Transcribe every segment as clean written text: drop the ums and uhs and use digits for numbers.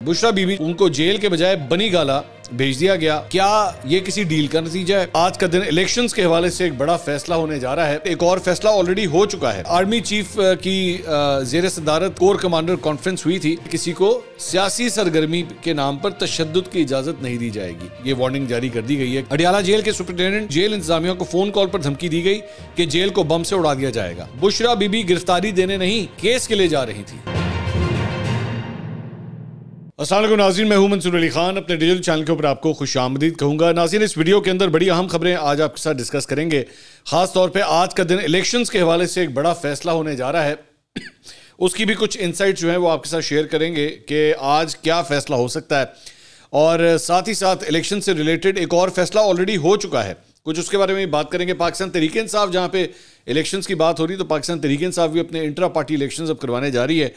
Bushra be be in کو jail کے بجائے بنی گالا بھیج دیا گیا. کیا یہ کسی ڈیل کا نتیجہ ہے؟ آج کا دن الیکشنز کے حوالے سے ایک بڑا فیصلہ ہونے جا رہا ہے. ایک اور فیصلہ آلریڈی ہو چکا ہے. آرمی چیف کی زیر صدارت کور کمانڈر کانفرنس ہوئی تھی. کسی کو سیاسی سرگرمی کے نام پر تشدد کی اجازت نہیں دی جائے گی. یہ وارننگ جاری کر دی گئی ہے. اڈیالہ جیل کے سپرنٹینڈنٹ جیل انتظامیہ کو فون کال پر دھمکی دی گئی کہ جیل کو بم سے اڑا دیا جائے گا. بشرا بی بی گرفتاری دینے نہیں کیس کے لیے جا رہی تھی. السلام علیکم ناظرین، میں ہوں منصور علی خان. اپنے ڈیجیٹل چینل کے اوپر آپ کو خوش آمدید کہوں گا. ناظرین، اس ویڈیو کے اندر بڑی اہم خبریں آج آپ کے ساتھ ڈسکس کریں گے. خاص طور پہ آج کا دن الیکشنز کے حوالے سے ایک بڑا فیصلہ ہونے جا رہا ہے. اس کی بھی کچھ انسائٹ جو ہیں وہ آپ کے ساتھ شیئر کریں گے کہ آج کیا فیصلہ ہو سکتا ہے. اور ساتھ ہی ساتھ الیکشن سے ریلیٹڈ ایک اور فیصلہ آلریڈی ہو چکا ہے. کچھ اس کے بارے میں بات کریں گے. پاکستان تحریک انصاف، جہاں پہ الیکشنز کی بات ہو رہی ہے، تو پاکستان تحریک انصاف بھی اپنے انٹرا پارٹی الیکشنز اب کروانے جا رہی ہے.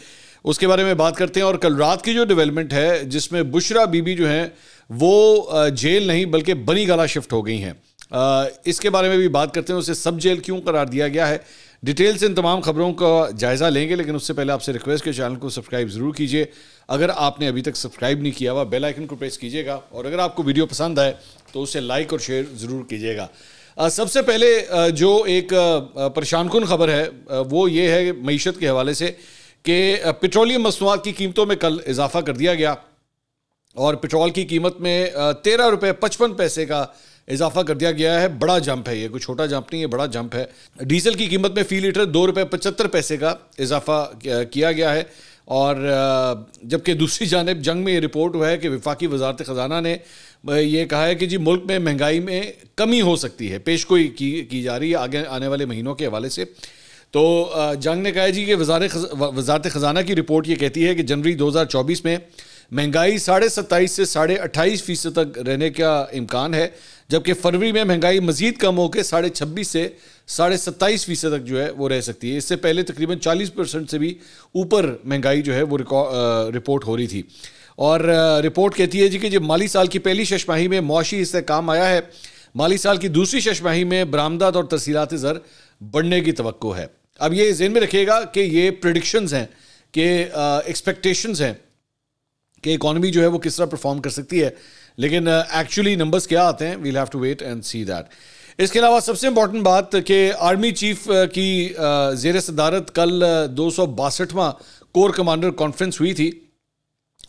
اس کے بارے میں بات کرتے ہیں. اور کل رات کی جو ڈیولپمنٹ ہے جس میں بشرا بی بی جو ہیں وہ جیل نہیں بلکہ بنی گالا شفٹ ہو گئی ہیں، اس کے بارے میں بھی بات کرتے ہیں. اسے سب جیل کیوں قرار دیا گیا ہے، ڈیٹیل سے ان تمام خبروں کا جائزہ لیں گے. لیکن اس سے پہلے آپ سے ریکویسٹ کہ چینل کو سبسکرائب ضرور کیجئے. اگر آپ نے ابھی تک سبسکرائب نہیں کیا ہوا، بیل آئیکن کو پریس کیجئے گا. اور اگر آپ کو ویڈیو پسند آئے تو اسے لائک اور شیئر ضرور کیجئے گا. سب سے پہلے جو ایک پریشان کن خبر ہے وہ یہ ہے معیشت کے حوالے سے کہ پیٹرولیم مصنوعات کی قیمتوں میں کل اضافہ کر دیا گیا اور پیٹرول کی قیمت میں 13 روپے 55 پیسے کا اضافہ کر دیا گیا ہے. بڑا جمپ ہے یہ، کوئی چھوٹا جمپ نہیں ہے، بڑا جمپ ہے. ڈیزل کی قیمت میں فی لیٹر 2 روپے 75 پیسے کا اضافہ کیا گیا ہے. اور جبکہ دوسری جانب جنگ میں یہ رپورٹ ہوا ہے کہ وفاقی وزارت خزانہ نے یہ کہا ہے کہ جی ملک میں مہنگائی میں کمی ہو سکتی ہے، پیش گوئی کی جا رہی ہے آگے آنے والے مہینوں کے حوالے سے. تو جنگ نے کہا ہے جی کہ وزارت خزانہ کی رپورٹ یہ کہتی ہے کہ جنوری 2024 میں مہنگائی 27.5 سے 28.5% تک رہنے کا امکان ہے، جبکہ فروری میں مہنگائی مزید کم ہو کے 26.5 سے 27.5% تک جو ہے وہ رہ سکتی ہے. اس سے پہلے تقریباً 40% سے بھی اوپر مہنگائی جو ہے وہ رپورٹ ہو رہی تھی. اور رپورٹ کہتی ہے جی کہ جب مالی سال کی پہلی شش ماہی میں معاشی استحکام آیا ہے، مالی سال کی دوسری شش ماہی میں برآمدات اور ترسیلات زر بڑھنے کی توقع ہے. اب یہ ذہن میں رکھیے گا کہ یہ پریڈکشنز ہیں، کہ ایکسپیکٹیشنز ہیں کہ اکانومی جو ہے وہ کس طرح پرفارم کر سکتی ہے. لیکن ایکچولی نمبرز کیا آتے ہیں، we'll have to wait and see that. اس کے علاوہ سب سے امپورٹنٹ بات کہ آرمی چیف کی زیر صدارت کل 262واں کور کمانڈر کانفرنس ہوئی تھی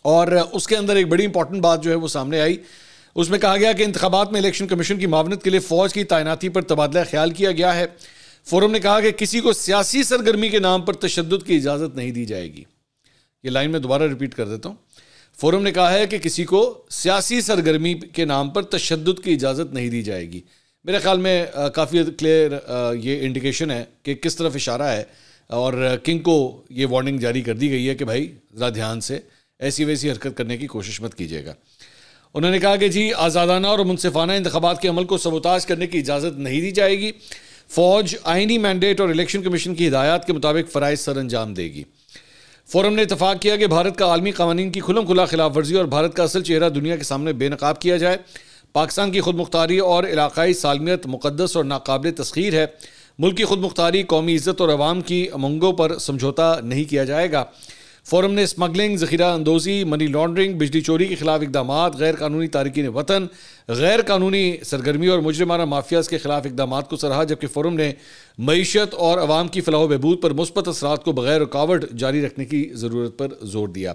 اور اس کے اندر ایک بڑی امپورٹنٹ بات جو ہے وہ سامنے آئی. اس میں کہا گیا کہ انتخابات میں الیکشن کمیشن کی معاونت کے لیے فوج کی تعیناتی پر تبادلہ خیال کیا گیا ہے. فورم نے کہا کہ کسی کو سیاسی سرگرمی کے نام پر تشدد کی اجازت نہیں دی جائے گی. یہ لائن میں دوبارہ ریپیٹ کر دیتا ہوں. فورم نے کہا ہے کہ کسی کو سیاسی سرگرمی کے نام پر تشدد کی اجازت نہیں دی جائے گی. میرے خیال میں کافی کلیئر یہ انڈیکیشن ہے کہ کس طرف اشارہ ہے. اور کنگ کو یہ وارننگ جاری کر دی گئی ہے کہ بھائی ذرا دھیان سے ایسی ویسی حرکت کرنے کی کوشش مت کیجیے گا. انہوں نے کہا کہ جی آزادانہ اور منصفانہ انتخابات کے عمل کو سبوتاژ کرنے کی اجازت نہیں دی جائے گی. فوج آئینی مینڈیٹ اور الیکشن کمیشن کی ہدایات کے مطابق فرائض سر انجام دے گی. فورم نے اتفاق کیا کہ بھارت کا عالمی قوانین کی کھلم کھلا خلاف ورزی اور بھارت کا اصل چہرہ دنیا کے سامنے بے نقاب کیا جائے. پاکستان کی خود مختاری اور علاقائی سالمیت مقدس اور ناقابل تسخیر ہے. ملک کی خود مختاری، قومی عزت اور عوام کی امنگوں پر سمجھوتا نہیں کیا جائے گا. فورم نے اسمگلنگ، ذخیرہ اندوزی، منی لانڈرنگ، بجلی چوری کے خلاف اقدامات، غیر قانونی تارکین وطن، غیر قانونی سرگرمی اور مجرمانہ مافیاز کے خلاف اقدامات کو سراہا. جبکہ فورم نے معیشت اور عوام کی فلاح و بہبود پر مثبت اثرات کو بغیر رکاوٹ جاری رکھنے کی ضرورت پر زور دیا.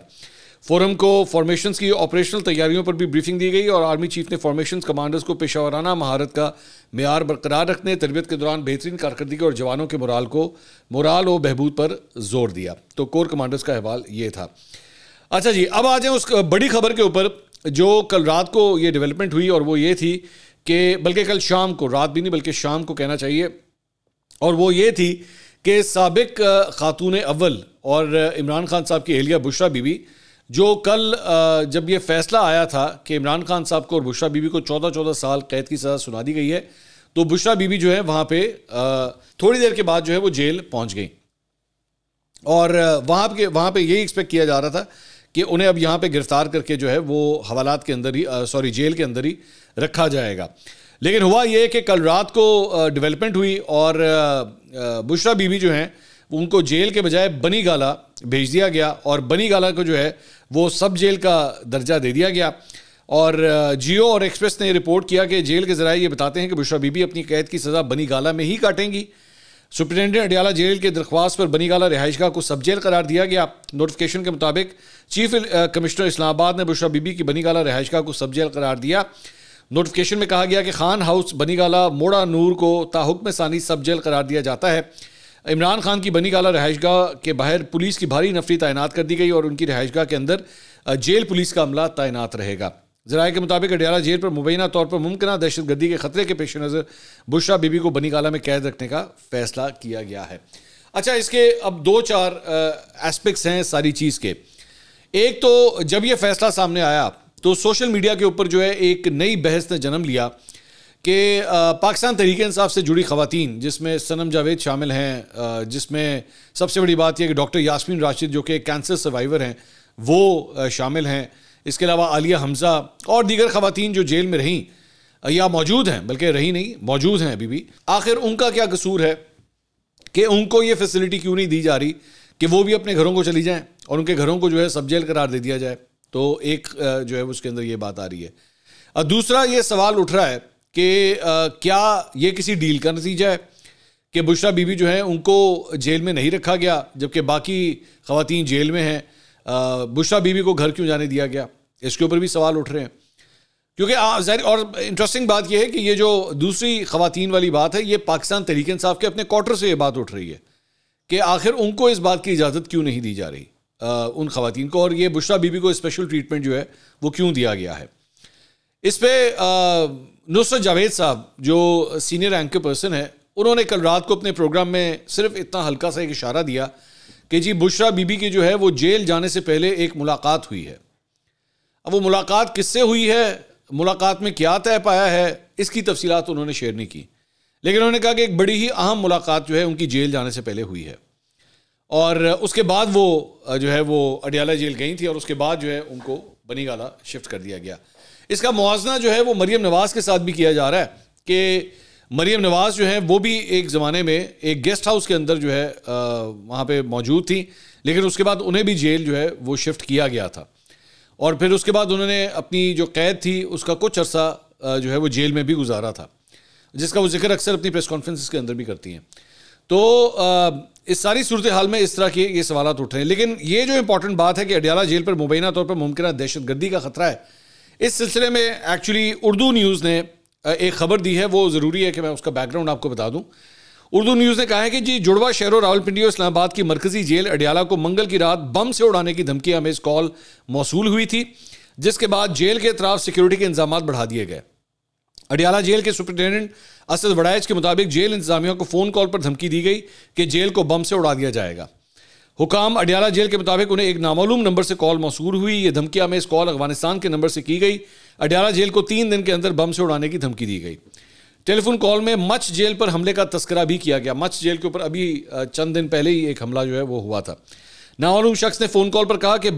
فورم کو فارمیشنز کی آپریشنل تیاریوں پر بھی بریفنگ دی گئی اور آرمی چیف نے فارمیشنز کمانڈرز کو پیشہ ورانہ مہارت کا معیار برقرار رکھنے، تربیت کے دوران بہترین کارکردگی اور جوانوں کے مورال و بہبود پر زور دیا. تو کور کمانڈرز کا احوال یہ تھا. اچھا جی، اب آ جائیں اس بڑی خبر کے اوپر جو کل رات کو یہ ڈیولپمنٹ ہوئی. اور وہ یہ تھی کہ بلکہ کل شام کو، رات بھی نہیں بلکہ شام کو کہنا چاہیے، اور وہ یہ تھی کہ سابق خاتون اول اور عمران خان صاحب کی اہلیہ بشرا بی بی، جو کل جب یہ فیصلہ آیا تھا کہ عمران خان صاحب کو اور بشرا بی بی کو 14 سال قید کی سزا سنا دی گئی ہے، تو بشرا بی بی جو ہے وہاں پہ تھوڑی دیر کے بعد جو ہے وہ جیل پہنچ گئی. اور وہاں پہ یہی ایکسپیکٹ کیا جا رہا تھا کہ انہیں اب یہاں پہ گرفتار کر کے جو ہے وہ حوالات کے اندر ہی جیل کے اندر ہی رکھا جائے گا. لیکن ہوا یہ کہ کل رات کو ڈیولپمنٹ ہوئی اور بشرا بی بی جو ہیں ان کو جیل کے بجائے بنی گالا بھیج دیا گیا اور بنی گالا کو جو ہے وہ سب جیل کا درجہ دے دیا گیا. اور جیو اور ایکسپریس نے رپورٹ کیا کہ جیل کے ذرائع یہ بتاتے ہیں کہ بشرا بی بی اپنی قید کی سزا بنی گالا میں ہی کاٹیں گی. سپرنٹینڈنٹ اڈیالہ جیل کے درخواست پر بنی گالا رہائش گاہ کو سب جیل قرار دیا گیا. نوٹیفکیشن کے مطابق چیف کمشنر اسلام آباد نے بشرا بی بی کی بنی گالا رہائش گاہ کو سب جیل قرار دیا. نوٹیفکیشن میں کہا گیا کہ خان ہاؤس بنی گالا موڑا نور کو تاحکم ثانی سب جیل قرار دیا جاتا ہے. عمران خان کی بنی گالا رہائش گاہ کے باہر پولیس کی بھاری نفری تعینات کر دی گئی اور ان کی رہائش گاہ کے اندر جیل پولیس کا عملہ تعینات رہے گا. ذرائع کے مطابق اڈیالہ جیل پر مبینہ طور پر ممکنہ دہشت گردی کے خطرے کے پیش نظر بشرا بی بی کو بنی گالا میں قید رکھنے کا فیصلہ کیا گیا ہے. اچھا, اس کے اب 2-4 ایسپیکٹس ہیں ساری چیز کے. ایک تو جب یہ فیصلہ سامنے آیا تو سوشل میڈیا کے اوپر جو ہے ایک نئی بحث نے جنم لیا کہ پاکستان تحریک انصاف سے جڑی خواتین جس میں صنم جاوید شامل ہیں, جس میں سب سے بڑی بات یہ کہ ڈاکٹر یاسمین راشد جو کہ کینسر سروائیور ہیں وہ شامل ہیں, اس کے علاوہ عالیہ حمزہ اور دیگر خواتین جو جیل میں رہیں یا موجود ہیں, بلکہ رہی نہیں موجود ہیں ابھی بھی. آخر ان کا کیا قصور ہے کہ ان کو یہ فیسلٹی کیوں نہیں دی جا رہی کہ وہ بھی اپنے گھروں کو چلی جائیں اور ان کے گھروں کو جو ہے سب جیل قرار دے دیا جائے؟ تو ایک جو ہے اس کے اندر یہ بات آ رہی ہے. دوسرا یہ سوال اٹھ رہا ہے کہ کیا یہ کسی ڈیل کا نتیجہ ہے کہ بشرا بی بی جو ہے ان کو جیل میں نہیں رکھا گیا جبکہ باقی خواتین جیل میں ہیں, بشرا بی بی کو گھر کیوں جانے دیا گیا؟ اس کے اوپر بھی سوال اٹھ رہے ہیں. کیونکہ ظاہر اور انٹرسٹنگ بات یہ ہے کہ یہ جو دوسری خواتین والی بات ہے یہ پاکستان تحریک انصاف کے اپنے کوارٹر سے یہ بات اٹھ رہی ہے کہ آخر ان کو اس بات کی اجازت کیوں نہیں دی جا رہی ان خواتین کو, اور یہ بشرا بی بی کو اسپیشل ٹریٹمنٹ جو ہے وہ کیوں دیا گیا ہے. اس پہ نصرت جاوید صاحب جو سینئر اینکر پرسن ہے انہوں نے کل رات کو اپنے پروگرام میں صرف اتنا ہلکا سا ایک اشارہ دیا کہ جی بشرا بی بی کی جو ہے وہ جیل جانے سے پہلے ایک ملاقات ہوئی ہے. اب وہ ملاقات کس سے ہوئی ہے, ملاقات میں کیا طے پایا ہے, اس کی تفصیلات انہوں نے شیئر نہیں کی, لیکن انہوں نے کہا کہ ایک بڑی ہی اہم ملاقات جو ہے ان کی جیل جانے سے پہلے ہوئی ہے اور اس کے بعد وہ جو ہے وہ اڈیالہ جیل گئی تھی اور اس کے بعد جو ہے ان کو بنی گالا شفٹ کر دیا گیا. اس کا موازنہ جو ہے وہ مریم نواز کے ساتھ بھی کیا جا رہا ہے کہ مریم نواز جو ہے وہ بھی ایک زمانے میں ایک گیسٹ ہاؤس کے اندر جو ہے وہاں پہ موجود تھیں, لیکن اس کے بعد انہیں بھی جیل جو ہے وہ شفٹ کیا گیا تھا اور پھر اس کے بعد انہوں نے اپنی جو قید تھی اس کا کچھ عرصہ جو ہے وہ جیل میں بھی گزارا تھا, جس کا وہ ذکر اکثر اپنی پریس کانفرنسز کے اندر بھی کرتی ہیں. تو اس ساری صورتحال میں اس طرح کے یہ سوالات اٹھ رہے ہیں. لیکن یہ جو امپورٹنٹ بات ہے کہ اڈیالہ جیل پر مبینہ طور پر ممکنہ دہشت گردی کا خطرہ ہے, اس سلسلے میں ایکچولی اردو نیوز نے ایک خبر دی ہے, وہ ضروری ہے کہ میں اس کا بیک گراؤنڈ آپ کو بتا دوں. اردو نیوز نے کہا ہے کہ جی جڑواں شہروں راولپنڈی اور اسلام آباد کی مرکزی جیل اڈیالہ کو منگل کی رات بم سے اڑانے کی دھمکی آمیز کال موصول ہوئی تھی, جس کے بعد جیل کے اطراف سیکیورٹی کے انتظامات بڑھا دیے گئے. اڈیالہ جیل کے سپرنٹینڈنٹ اسد وڑائچ کے مطابق جیل انتظامیہ کو فون کال پر دھمکی دی گئی کہ جیل کو بم سے اڑا دیا جائے گا. حکام اڈیالہ جیل کے مطابق انہیں ایک نامعلوم نمبر سے کال موصول ہوئی. یہ دھمکی آمیز کال افغانستان کے نمبر سے کی گئی. اڈیالہ جیل کو 3 دن کے اندر بم سے اڑانے کی دھمکی دی گئی. ٹیلی فون کال میں مچ جیل پر حملے کا تذکرہ بھی کیا گیا. مچ جیل کے اوپر ابھی چند دن پہلے ہی ایک حملہ جو ہے وہ ہوا تھا. نامعلوم شخص نے فون کال پر کہا کہ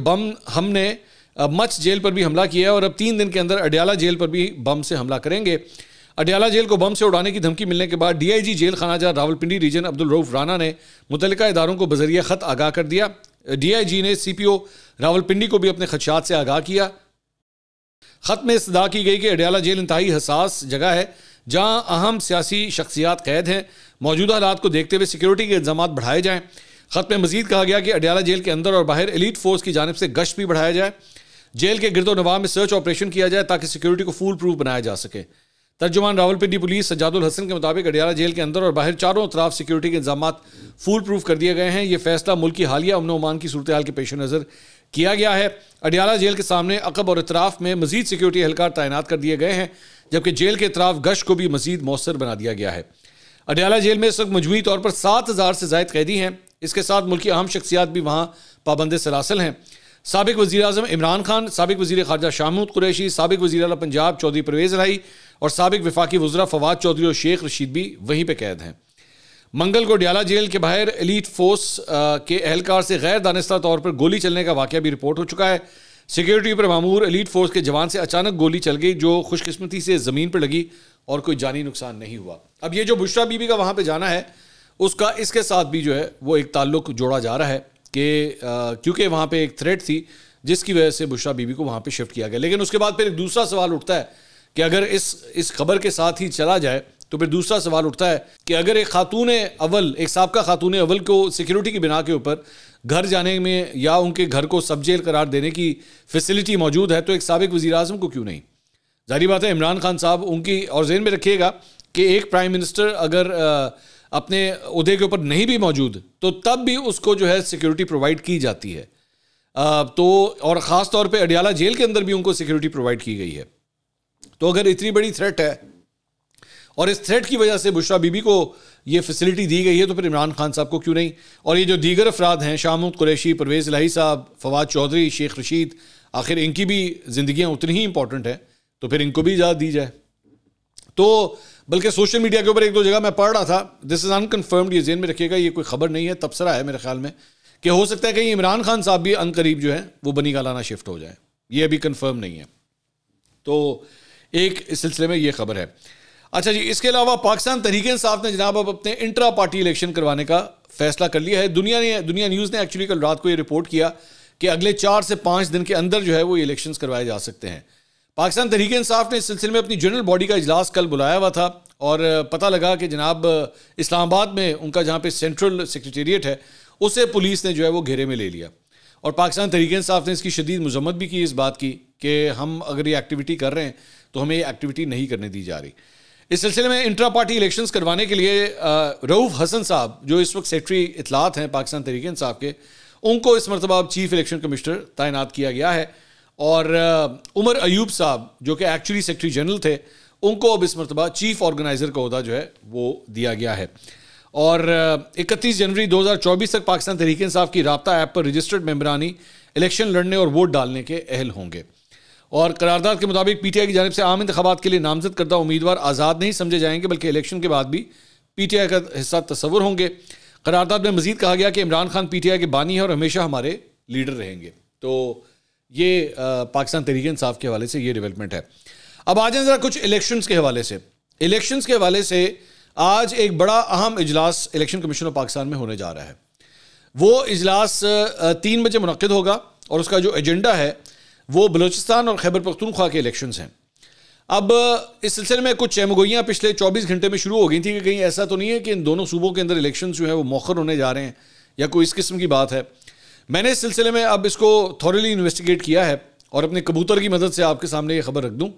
ہم نے مچ جیل پر بھی حملہ کیا ہے اور اب 3 دن کے اندر اڈیالہ جیل پر بھی بم سے حملہ کریں گے. اڈیالہ جیل کو بم سے اڑانے کی دھمکی ملنے کے بعد ڈی آئی جی جیل خانہ جات راولپنڈی ریجن عبدالرؤف رانا نے متعلقہ اداروں کو بذریعہ خط آگاہ کر دیا. ڈی آئی جی نے سی پی او راولپنڈی کو بھی اپنے خدشات سے آگاہ کیا. خط میں استدعا کی گئی کہ اڈیالہ جیل انتہائی حساس جگہ ہے جہاں اہم سیاسی شخصیات قید ہیں. موجودہ حالات کو دیکھتے ہوئے سیکیورٹی کے انتظامات بڑھائے جائیں. خط میں مزید کہا گیا کہ اڈیالہ جیل کے اندر اور باہر ایلیٹ فورس کی جانب سے گشت بھی بڑھایا جائے. جیل کے گرد و نواح میں سرچ آپریشن کیا جائے تاکہ سیکیورٹی کو فول پروف بنایا جا سکے. ترجمان راولپنڈی پولیس سجاد الحسن کے مطابق اڈیالہ جیل کے اندر اور باہر چاروں اطراف سیکیورٹی کے انتظامات فول پروف کر دیے گئے ہیں. یہ فیصلہ ملک کی حالیہ امن و امان کی صورتحال کے پیش نظر کیا گیا ہے. اڈیالہ جیل کے سامنے عقب اور اطراف میں مزید سیکیورٹی اہلکار تعینات کر دیے گئے ہیں, جبکہ جیل کے اطراف گشت کو بھی مزید مؤثر بنا دیا گیا ہے. اڈیالہ جیل میں اس وقت مجموعی طور پر 7,000 سے زائد قیدی ہیں. اس کے ساتھ ملکی اہم شخصیات بھی وہاں پابند سلاسل ہیں. سابق وزیر اعظم عمران خان, سابق وزیر خارجہ شاہ محمود قریشی, سابق وزیر اعلیٰ پنجاب چودھری پرویز الہی اور سابق وفاقی وزراء فواد چودھری اور شیخ رشید بھی وہیں پہ قید ہیں. منگل کو اڈیالہ جیل کے باہر ایلیٹ فورس کے اہلکار سے غیر دانستہ طور پر گولی چلنے کا واقعہ بھی رپورٹ ہو چکا ہے. سیکیورٹی پر مامور ایلیٹ فورس کے جوان سے اچانک گولی چل گئی جو خوش قسمتی سے زمین پر لگی اور کوئی جانی نقصان نہیں ہوا. اب یہ جو بشرا بی بی کا وہاں پہ جانا ہے اس کا اس کے ساتھ بھی جو ہے وہ ایک تعلق جوڑا جا رہا ہے کہ کیونکہ وہاں پہ ایک تھریٹ تھی جس کی وجہ سے بشرا بی بی کو وہاں پہ شفٹ کیا گیا. لیکن اس کے بعد پھر ایک دوسرا سوال اٹھتا ہے کہ اگر اس خبر کے ساتھ ہی چلا جائے تو پھر دوسرا سوال اٹھتا ہے کہ اگر ایک خاتون اول، ایک سابقہ خاتون اول کو سیکیورٹی کی بنا کے اوپر گھر جانے میں یا ان کے گھر کو سب جیل قرار دینے کی فیسلٹی موجود ہے تو ایک سابق وزیر اعظم کو کیوں نہیں؟ ظاہری بات ہے عمران خان صاحب ان کی، اور ذہن میں رکھیے گا کہ ایک پرائم منسٹر اگر اپنے عہدے کے اوپر نہیں بھی موجود تو تب بھی اس کو جو ہے سیکیورٹی پرووائڈ کی جاتی ہے. تو اور خاص طور پہ اڈیالہ جیل کے اندر بھی ان کو سیکیورٹی پرووائڈ کی گئی ہے. تو اگر اتنی بڑی تھریٹ ہے اور اس تھریٹ کی وجہ سے بشرا بی بی کو یہ فیسلٹی دی گئی ہے تو پھر عمران خان صاحب کو کیوں نہیں؟ اور یہ جو دیگر افراد ہیں، شاہ محمود قریشی، پرویز الہی صاحب، فواد چودھری، شیخ رشید، آخر ان کی بھی زندگیاں اتنی ہی امپورٹنٹ ہیں تو پھر ان کو بھی اجازت دی جائے. تو بلکہ سوشل میڈیا کے اوپر ایک دو جگہ میں پڑھ رہا تھا، دس از انکنفرمڈ، یہ ذہن میں رکھیے گا، یہ کوئی خبر نہیں ہے، تبصرہ ہے میرے خیال میں، کہ ہو سکتا ہے کہ عمران خان صاحب بھی ان قریب جو ہے وہ بنی گالانہ شفٹ ہو جائے. یہ ابھی کنفرم نہیں ہے. تو ایک اس سلسلے میں یہ خبر ہے. اچھا جی، اس کے علاوہ پاکستان تحریک انصاف نے جناب اب اپنے انٹرا پارٹی الیکشن کروانے کا فیصلہ کر لیا ہے. دنیا نیوز نے ایکچولی کل رات کو یہ رپورٹ کیا کہ اگلے 4 سے 5 دن کے اندر جو ہے وہ یہ الیکشنز کروائے جا سکتے ہیں. پاکستان تحریک انصاف نے اس سلسلے میں اپنی جنرل باڈی کا اجلاس کل بلایا ہوا تھا اور پتہ لگا کہ جناب اسلام آباد میں ان کا جہاں پہ سینٹرل سیکریٹریٹ ہے اسے پولیس نے جو ہے وہ گھیرے میں لے لیا. اور پاکستان تحریک انصاف نے اس کی شدید مذمت بھی کی، اس بات کی کہ ہم اگر یہ ایکٹیویٹی کر رہے ہیں تو ہمیں یہ ایکٹیویٹی نہیں کرنے دی جا رہی. اس سلسلے میں انٹرا پارٹی الیکشنز کروانے کے لیے رؤوف حسن صاحب جو اس وقت سیکرٹری اطلاعات ہیں پاکستان تحریک انصاف کے، ان کو اس مرتبہ چیف الیکشن کمشنر تعینات کیا گیا ہے. اور عمر ایوب صاحب جو کہ ایکچولی سیکرٹری جنرل تھے، ان کو اب اس مرتبہ چیف آرگنائزر کا عہدہ جو ہے وہ دیا گیا ہے. اور 31 جنوری 2024 تک پاکستان تحریک انصاف کی رابطہ ایپ پر رجسٹرڈ ممبرانی الیکشن لڑنے اور ووٹ ڈالنے کے اہل ہوں گے. اور قرارداد کے مطابق پی ٹی آئی کی جانب سے عام انتخابات کے لیے نامزد کردہ امیدوار آزاد نہیں سمجھے جائیں گے بلکہ الیکشن کے بعد بھی پی ٹی آئی کا حصہ تصور ہوں گے. قرارداد میں مزید کہا گیا کہ Imran Khan P T I کے بانی ہیں اور ہمیشہ ہمارے لیڈر رہیں گے. تو یہ پاکستان تحریک انصاف کے حوالے سے یہ ڈیولپمنٹ ہے. اب آ جائیں ذرا کچھ الیکشنز کے حوالے سے. الیکشنز کے حوالے سے آج ایک بڑا اہم اجلاس الیکشن کمیشن آف پاکستان میں ہونے جا رہا ہے. وہ اجلاس 3 بجے منعقد ہوگا اور اس کا جو ایجنڈا ہے وہ بلوچستان اور خیبر پختونخوا کے الیکشنز ہیں. اب اس سلسلے میں کچھ چہمگوئیاں پچھلے 24 گھنٹے میں شروع ہو گئی تھیں کہ کہیں ایسا تو نہیں ہے کہ ان دونوں صوبوں کے اندر الیکشنز جو ہیں وہ مؤخر ہونے جا رہے ہیں یا کوئی اس قسم کی بات ہے. میں نے اس سلسلے میں اب اس کو تھورلی انویسٹیگیٹ کیا ہے اور اپنے کبوتر کی مدد سے آپ کے سامنے یہ خبر رکھ دوں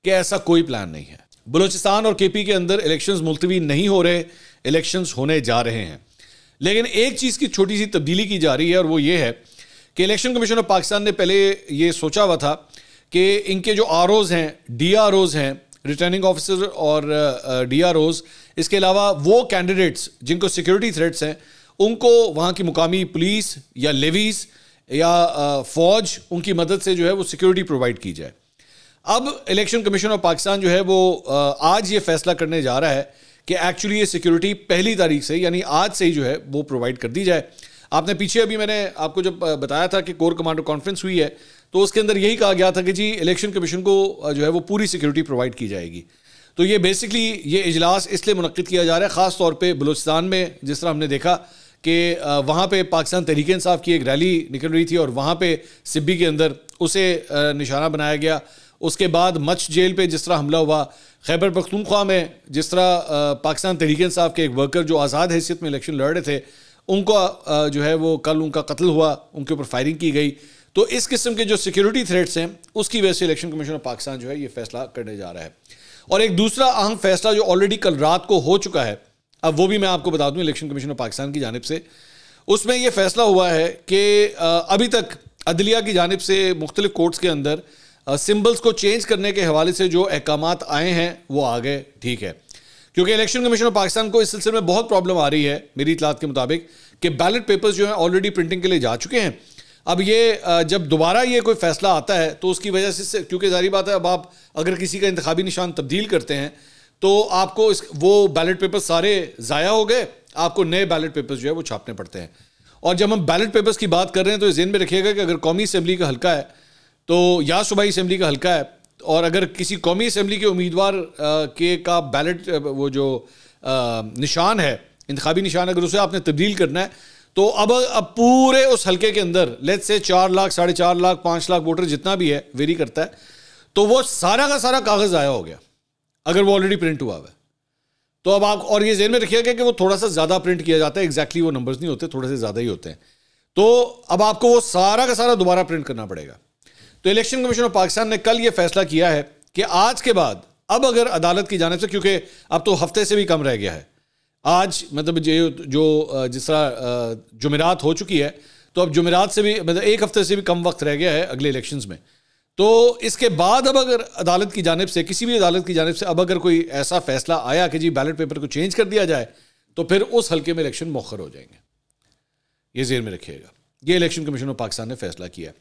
کہ ایسا کوئی پلان نہیں ہے. بلوچستان اور کے پی کے اندر الیکشنز ملتوی نہیں ہو رہے، الیکشنز ہونے جا رہے ہیں. لیکن ایک چیز کی چھوٹی سی تبدیلی کی جا رہی ہے اور وہ یہ ہے کہ الیکشن کمیشن آف پاکستان نے پہلے یہ سوچا ہوا تھا کہ ان کے جو آر اوز ہیں، ڈی آر اوز ہیں، ریٹرننگ آفیسر اور ڈی آر اوز، اس کے علاوہ وہ کینڈیڈیٹس جن کو سیکیورٹی تھریٹس ہیں ان کو وہاں کی مقامی پولیس یا لیویز یا فوج ان کی مدد سے جو ہے وہ سیکیورٹی پرووائڈ کی جائے. اب الیکشن کمیشن آف پاکستان جو ہے وہ آج یہ فیصلہ کرنے جا رہا ہے کہ ایکچولی یہ سیکیورٹی 1 تاریخ سے یعنی آج سے ہی جو ہے وہ پرووائڈ کر دی جائے. آپ نے پیچھے ابھی میں نے آپ کو جب بتایا تھا کہ کور کمانڈر کانفرنس ہوئی ہے تو اس کے اندر یہی کہا گیا تھا کہ جی الیکشن کمیشن کو جو ہے وہ پوری سیکیورٹی پرووائڈ کی جائے گی. تو یہ بیسکلی یہ اجلاس اس لیے منعقد کیا جا رہا ہے خاص طور پہ بلوچستان میں، جس طرح ہم نے دیکھا کہ وہاں پہ پاکستان تحریک انصاف کی ایک ریلی نکل رہی تھی اور وہاں پہ سبی کے اندر اسے نشانہ بنایا گیا. اس کے بعد مچ جیل پہ جس طرح حملہ ہوا، خیبر پختونخوا میں جس طرح پاکستان تحریک انصاف کے ایک ورکر جو آزاد حیثیت میں الیکشن لڑ رہے تھے ان کو جو ہے وہ کل ان کا قتل ہوا، ان کے اوپر فائرنگ کی گئی. تو اس قسم کے جو سیکیورٹی تھریٹس ہیں اس کی وجہ سے الیکشن کمیشن آف پاکستان جو ہے یہ فیصلہ کرنے جا رہا ہے. اور ایک دوسرا اہم فیصلہ جو آلریڈی کل رات کو ہو چکا ہے، اب وہ بھی میں آپ کو بتا دوں الیکشن کمیشن آف پاکستان کی جانب سے، اس میں یہ فیصلہ ہوا ہے کہ ابھی تک عدلیہ کی جانب سے مختلف کورٹس کے اندر سمبلز کو چینج کرنے کے حوالے سے جو احکامات آئے ہیں وہ آ گئے. ٹھیک ہے، کیونکہ الیکشن کمیشن آف پاکستان کو اس سلسلے میں بہت پرابلم آ رہی ہے میری اطلاعات کے مطابق کہ بیلٹ پیپرز جو ہیں آلریڈی پرنٹنگ کے لیے جا چکے ہیں. اب یہ جب دوبارہ یہ کوئی فیصلہ آتا ہے تو اس کی وجہ سے، کیونکہ ظاہری بات ہے اب آپ اگر کسی کا انتخابی نشان تبدیل کرتے ہیں تو آپ کو وہ بیلٹ پیپر سارے ضائع ہو گئے، آپ کو نئے بیلٹ پیپرز جو ہے وہ چھاپنے پڑتے ہیں. اور جب ہم بیلٹ پیپرز کی بات کر رہے ہیں تو ذہن میں رکھیے گا کہ اگر قومی اسمبلی کا حلقہ ہے تو یا صوبائی اسمبلی کا حلقہ ہے اور اگر کسی قومی اسمبلی کے امیدوار کا بیلٹ وہ جو نشان ہے انتخابی نشان اگر اسے آپ نے تبدیل کرنا ہے تو اب پورے اس حلقے کے اندر لیٹ سے 4 لاکھ 4.5 لاکھ 5 لاکھ ووٹر جتنا بھی ہے ویری کرتا ہے, تو وہ سارا کا سارا کاغذ ضائع ہو گیا اگر وہ آلریڈی پرنٹ ہوا ہے. تو اب آپ اور یہ ذہن میں رکھیے گا کہ وہ تھوڑا سا زیادہ پرنٹ کیا جاتا ہے, ایگزیکٹلی وہ نمبرز نہیں ہوتے, تھوڑے سے زیادہ ہی ہوتے ہیں. تو اب آپ کو وہ سارا کا سارا دوبارہ پرنٹ کرنا پڑے گا. تو الیکشن کمیشن آف پاکستان نے کل یہ فیصلہ کیا ہے کہ آج کے بعد اب اگر عدالت کی جانب سے, کیونکہ اب تو ہفتے سے بھی کم رہ گیا ہے, آج مطلب جو جس طرح جمعرات ہو چکی ہے, تو اب جمعرات سے بھی مطلب ایک ہفتے سے بھی کم وقت رہ گیا ہے اگلے الیکشنز میں. تو اس کے بعد اب اگر عدالت کی جانب سے, کسی بھی عدالت کی جانب سے اب اگر کوئی ایسا فیصلہ آیا کہ جی بیلٹ پیپر کو چینج کر دیا جائے, تو پھر اس حلقے میں الیکشن مؤخر ہو جائیں گے. یہ ذہن میں رکھیے گا, یہ الیکشن کمیشن آف پاکستان نے فیصلہ کیا ہے.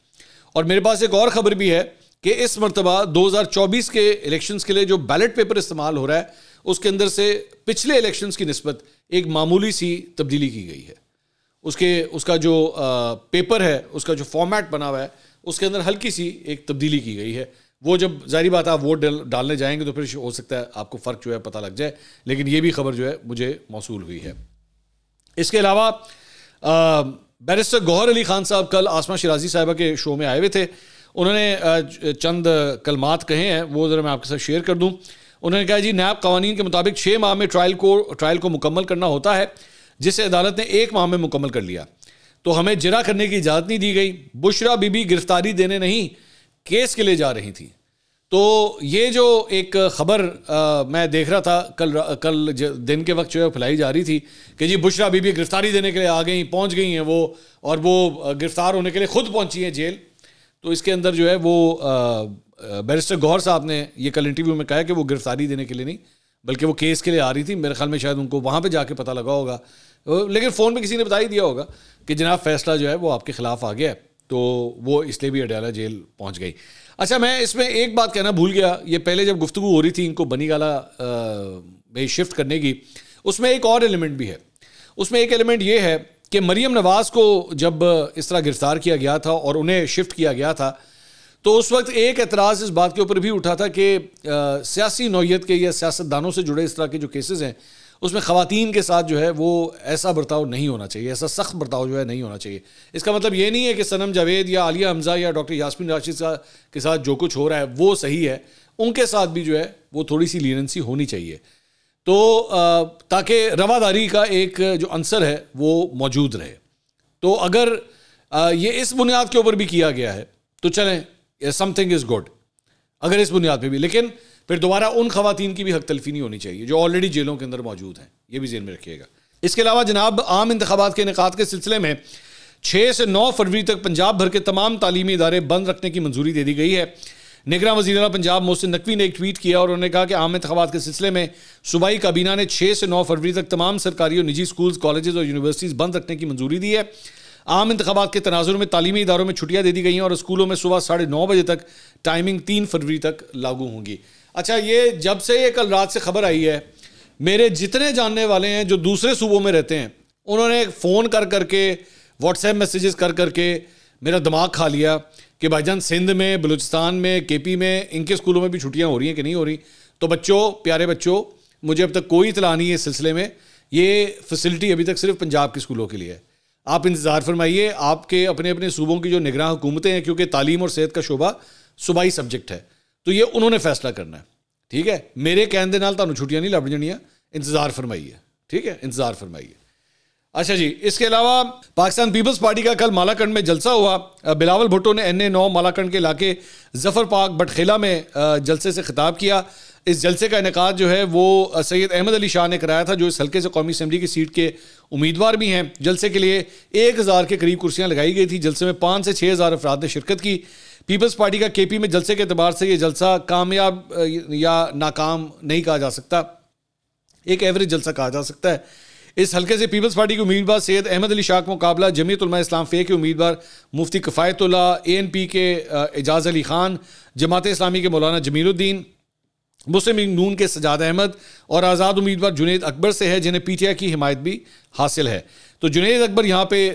اور میرے پاس ایک اور خبر بھی ہے کہ اس مرتبہ 2024 کے الیکشنز کے لیے جو بیلٹ پیپر استعمال ہو رہا ہے, اس کے اندر سے پچھلے الیکشنز کی نسبت ایک معمولی سی تبدیلی کی گئی ہے. اس کا جو پیپر ہے, اس کا جو فارمیٹ بنا ہوا ہے, اس کے اندر ہلکی سی ایک تبدیلی کی گئی ہے. وہ جب ظاہری بات آپ ووٹ ڈالنے جائیں گے تو پھر ہو سکتا ہے آپ کو فرق جو ہے پتہ لگ جائے, لیکن یہ بھی خبر جو ہے مجھے موصول ہوئی ہے. اس کے علاوہ بیرسٹر گوہر علی خان صاحب کل آسمہ شیرازی صاحبہ کے شو میں آئے ہوئے تھے. انہوں نے چند کلمات کہے ہیں, وہ ذرا میں آپ کے ساتھ شیئر کر دوں. انہوں نے کہا جی نیب قوانین کے مطابق 6 ماہ میں ٹرائل کو مکمل کرنا ہوتا ہے, جسے عدالت نے 1 ماہ میں مکمل کر لیا, تو ہمیں جرا کرنے کی اجازت نہیں دی گئی. بشرا بی بی گرفتاری دینے نہیں, کیس کے لیے جا رہی تھی. تو یہ جو ایک خبر میں دیکھ رہا تھا کل دن کے وقت جو ہے پھیلائی جا رہی تھی کہ جی بشرا بی بی گرفتاری دینے کے لیے آ گئیں, پہنچ گئی ہیں وہ, اور وہ گرفتار ہونے کے لیے خود پہنچی ہیں جیل. تو اس کے اندر جو ہے وہ بیرسٹر گوہر صاحب نے یہ کل انٹرویو میں کہا کہ وہ گرفتاری دینے کے لیے نہیں بلکہ وہ کیس کے لیے آ رہی تھی. میرے خیال میں شاید ان کو وہاں پہ جا کے پتہ لگا ہوگا, لیکن فون میں کسی نے بتا ہی دیا ہوگا کہ جناب فیصلہ جو ہے وہ آپ کے خلاف آ گیا ہے, تو وہ اس لیے بھی اڈیالہ جیل پہنچ گئی. اچھا, میں اس میں ایک بات کہنا بھول گیا. یہ پہلے جب گفتگو ہو رہی تھی ان کو بنی گالہ میں شفٹ کرنے کی, اس میں ایک اور ایلیمنٹ بھی ہے. اس میں ایک ایلیمنٹ یہ ہے کہ مریم نواز کو جب اس طرح گرفتار کیا گیا تھا اور انہیں شفٹ کیا گیا تھا, تو اس وقت ایک اعتراض اس بات کے اوپر بھی اٹھا تھا کہ سیاسی نوعیت کے یا سیاستدانوں سے جڑے اس طرح کے جو کیسز ہیں, اس میں خواتین کے ساتھ جو ہے وہ ایسا برتاؤ نہیں ہونا چاہیے, ایسا سخت برتاؤ جو ہے نہیں ہونا چاہیے. اس کا مطلب یہ نہیں ہے کہ صنم جاوید یا عالیہ حمزہ یا ڈاکٹر یاسمین راشد کے ساتھ جو کچھ ہو رہا ہے وہ صحیح ہے, ان کے ساتھ بھی جو ہے وہ تھوڑی سی لیننسی ہونی چاہیے, تو تاکہ رواداری کا ایک جو عنصر ہے وہ موجود رہے. تو اگر یہ اس بنیاد کے اوپر بھی کیا گیا ہے تو چلیں, سم تھنگ از گڈ اگر اس بنیاد پہ بھی, لیکن پھر دوبارہ ان خواتین کی بھی حق تلفی نہیں ہونی چاہیے جو آلریڈی جیلوں کے اندر موجود ہیں. یہ بھی ذہن میں رکھیے گا. اس کے علاوہ جناب عام انتخابات کے انعقاد کے سلسلے میں 6 سے 9 فروری تک پنجاب بھر کے تمام تعلیمی ادارے بند رکھنے کی منظوری دے دی گئی ہے. نگراں وزیر اعلیٰ پنجاب محسن نقوی نے ایک ٹویٹ کیا اور انہوں نے کہا کہ عام انتخابات کے سلسلے میں صوبائی کابینہ نے 6 سے 9 فروری تک تمام سرکاری اور نجی سکولز, کالجز اور یونیورسٹیز بند رکھنے کی منظوری دی ہے. عام انتخابات کے تناظر میں تعلیمی اداروں میں چھٹیاں دے دی گئی ہیں اور اسکولوں میں صبح 9:30 بجے تک, ٹائمنگ 3 فروری تک لاگو ہوں گی. اچھا, یہ جب سے یہ کل رات سے خبر آئی ہے, میرے جتنے جاننے والے ہیں جو دوسرے صوبوں میں رہتے ہیں, انہوں نے فون کر کے واٹس ایپ میسیجز کر کے میرا دماغ کھا لیا کہ بھائی جان سندھ میں, بلوچستان میں, کے پی میں, ان کے اسکولوں میں بھی چھٹیاں ہو رہی ہیں کہ نہیں ہو رہی. تو بچوں, پیارے بچوں, مجھے اب تک کوئی اطلاع نہیں ہے اس سلسلے میں. یہ فیسلٹی ابھی تک صرف پنجاب کے اسکولوں کے لیے ہے. آپ انتظار فرمائیے, آپ کے اپنے صوبوں کی جو نگراں حکومتیں ہیں, کیونکہ تعلیم اور صحت کا شعبہ صوبائی سبجیکٹ ہے, تو یہ انہوں نے فیصلہ کرنا ہے. ٹھیک ہے, میرے کہنے نال تانوں چھٹیاں نہیں لب جانیاں, انتظار فرمائیے. ٹھیک ہے, انتظار فرمائیے. اچھا جی, اس کے علاوہ پاکستان پیپلز پارٹی کا کل مالاکنڈ میں جلسہ ہوا. بلاول بھٹو نے NA9 مالاکنڈ کے علاقے ظفر پاک بٹخیلہ میں جلسے سے خطاب کیا. اس جلسے کا انعقاد جو ہے وہ سید احمد علی شاہ نے کرایا تھا, جو اس حلقے سے قومی اسمبلی کی سیٹ کے امیدوار بھی ہیں. جلسے کے لیے 1000 کے قریب کرسیاں لگائی گئی تھی. جلسے میں 5 سے 6000 افراد نے شرکت کی. پیپلز پارٹی کا KP میں جلسے کے اعتبار سے یہ جلسہ کامیاب یا ناکام نہیں کہا جا سکتا, ایک ایوریج جلسہ کہا جا سکتا ہے. اس حلقے سے پیپلز پارٹی کے امیدوار سید احمد علی شاہ کا مقابلہ جمعیت علماء اسلام فے کے امیدوار مفتی کفایت اللہ, ANP کے اعجاز علی خان, جماعت اسلامی کے مولانا جمیل الدین, مسلم نون کے سجاد احمد اور آزاد امیدوار جنید اکبر سے ہے, جنہیں PTI کی حمایت بھی حاصل ہے. تو جنید اکبر یہاں پہ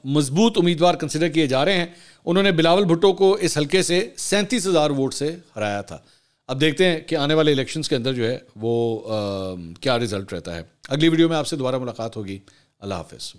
مضبوط امیدوار کنسیڈر کیے جا رہے ہیں. انہوں نے بلاول بھٹو کو اس حلقے سے 37,000 ووٹ سے ہرایا تھا. اب دیکھتے ہیں کہ آنے والے الیکشنز کے اندر جو ہے وہ کیا رزلٹ رہتا ہے. اگلی ویڈیو میں آپ سے دوبارہ ملاقات ہوگی. اللہ حافظ.